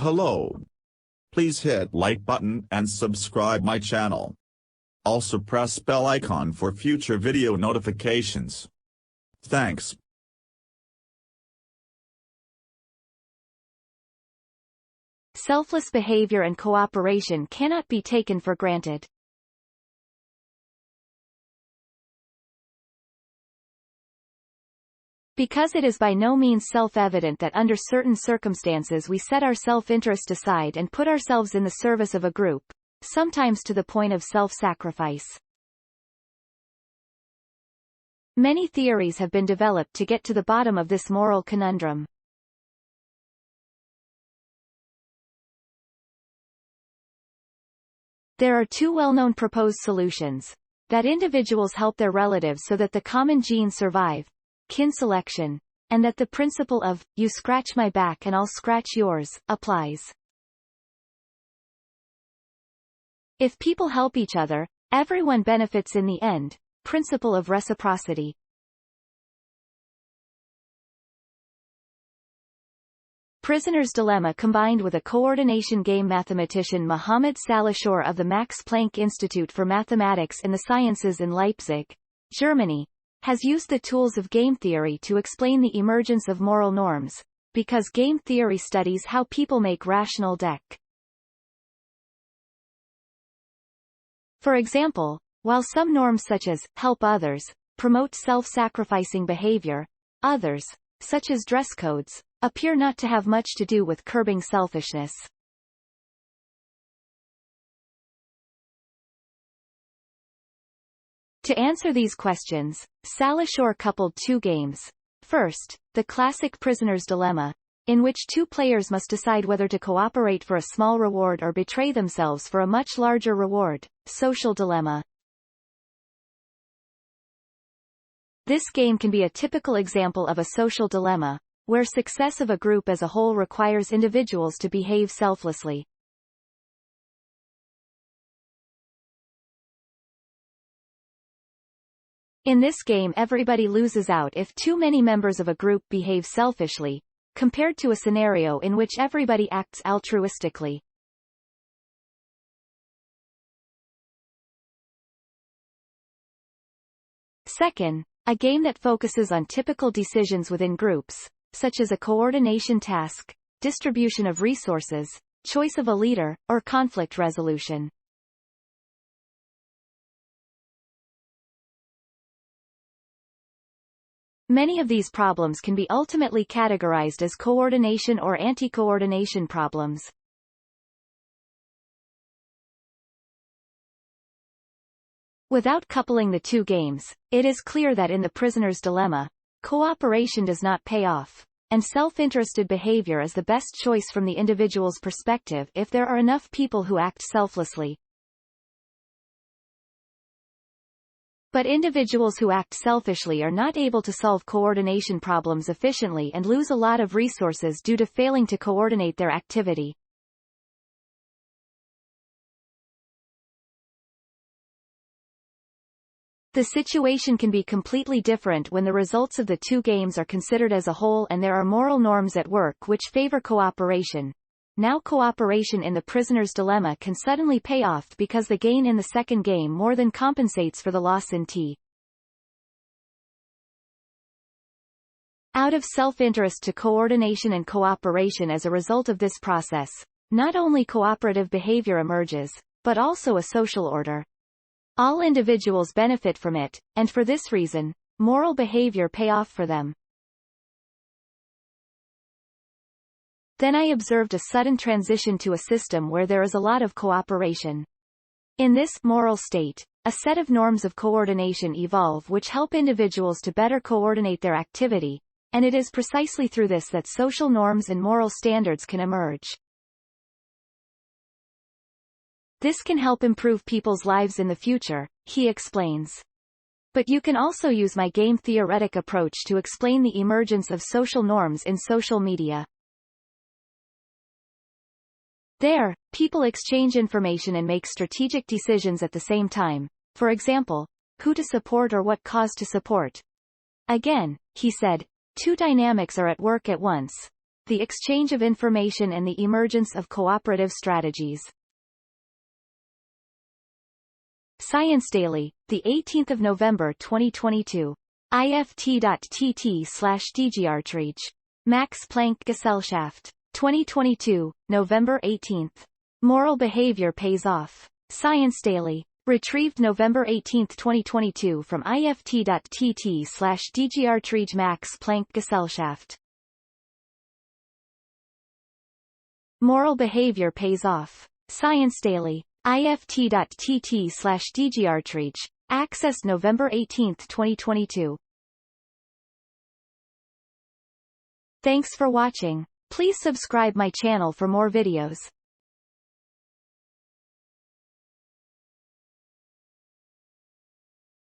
Hello. Please hit like button and subscribe my channel. Also press bell icon for future video notifications. Thanks. Selfless behavior and cooperation cannot be taken for granted. Because it is by no means self-evident that under certain circumstances we set our self-interest aside and put ourselves in the service of a group, sometimes to the point of self-sacrifice. Many theories have been developed to get to the bottom of this moral conundrum. There are two well-known proposed solutions: that individuals help their relatives so that the common genes survive, kin selection, and that the principle of, you scratch my back and I'll scratch yours, applies. If people help each other, everyone benefits in the end, principle of reciprocity. Prisoner's Dilemma combined with a coordination game. Mathematician Mohammad Salihshor of the Max Planck Institute for Mathematics and the Sciences in Leipzig, Germany, has used the tools of game theory to explain the emergence of moral norms, because game theory studies how people make rational deck. For example, while some norms such as help others promote self-sacrificing behavior, others, such as dress codes, appear not to have much to do with curbing selfishness. To answer these questions, Salihshor coupled two games. First, the classic Prisoner's Dilemma, in which two players must decide whether to cooperate for a small reward or betray themselves for a much larger reward, social dilemma. This game can be a typical example of a social dilemma, where success of a group as a whole requires individuals to behave selflessly. In this game, everybody loses out if too many members of a group behave selfishly, compared to a scenario in which everybody acts altruistically. Second, a game that focuses on typical decisions within groups, such as a coordination task, distribution of resources, choice of a leader, or conflict resolution. Many of these problems can be ultimately categorized as coordination or anti-coordination problems. Without coupling the two games, it is clear that in the Prisoner's Dilemma, cooperation does not pay off, and self-interested behavior is the best choice from the individual's perspective if there are enough people who act selflessly. But individuals who act selfishly are not able to solve coordination problems efficiently and lose a lot of resources due to failing to coordinate their activity. The situation can be completely different when the results of the two games are considered as a whole and there are moral norms at work which favor cooperation. Now cooperation in the Prisoner's Dilemma can suddenly pay off because the gain in the second game more than compensates for the loss in T. Out of self-interest to coordination and cooperation as a result of this process, not only cooperative behavior emerges, but also a social order. All individuals benefit from it, and for this reason, moral behavior pay off for them. Then I observed a sudden transition to a system where there is a lot of cooperation. In this moral state, a set of norms of coordination evolve which help individuals to better coordinate their activity, and it is precisely through this that social norms and moral standards can emerge. This can help improve people's lives in the future, he explains. But you can also use my game theoretic approach to explain the emergence of social norms in social media. There, people exchange information and make strategic decisions at the same time, for example, who to support or what cause to support. Again, he said, two dynamics are at work at once. the exchange of information and the emergence of cooperative strategies. Science Daily, the 18th of November 2022. ift.tt/dgrtrage. Max Planck Gesellschaft. 2022, November 18th. Moral behavior pays off. Science Daily. Retrieved November 18, 2022 from ift.tt/dgrtrage. Max Planck Gesellschaft. Moral behavior pays off. Science Daily. ift.tt/dgrtrage. Accessed November 18, 2022. Thanks for watching. Please subscribe my channel for more videos.